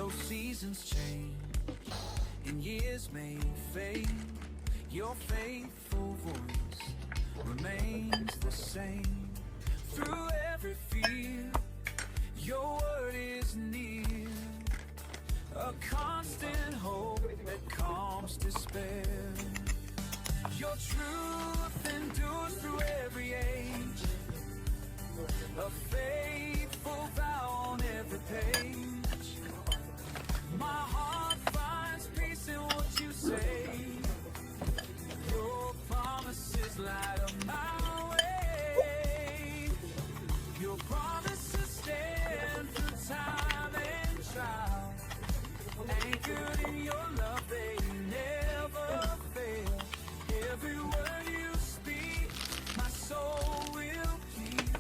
Though seasons change and years may fade, your faithful voice remains the same. Through every fear, your word is near, a constant hope that calms despair. Your truth endures through every age, a faithful vow on every page. My heart finds peace in what you say. Your promises light up my way. Your promises stand through time and trial. Anchored in your love, they never fail. Every word you speak, my soul will keep.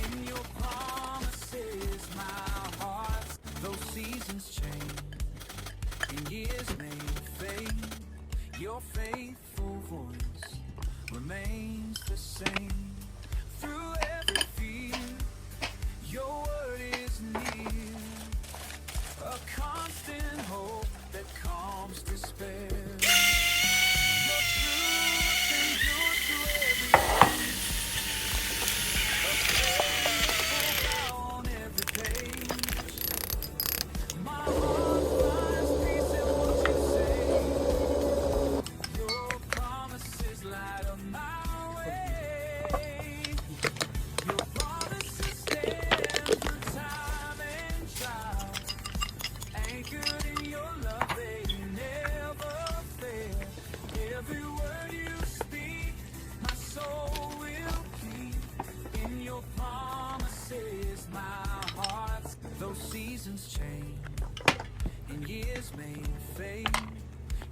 In your promises, my heart. Though seasons change and years may fade, your faithful voice remains the same. Through every fear, your word is near, a constant hope that calms despair. Your truth endures through every age, a faithful vow on every page. My heart finds peace in what you say. Your promises light up my way. Your promises stand through time and trial. Anchored in your love, they never fail. Every word you speak, my soul will keep. In your promises, my heart. Though seasons change and years may fade,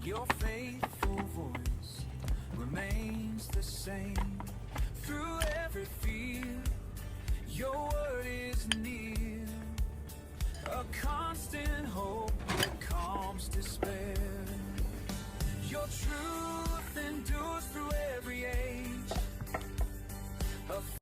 your faithful voice remains the same. Through every fear, your word is near, a constant hope that calms despair. Your truth endures through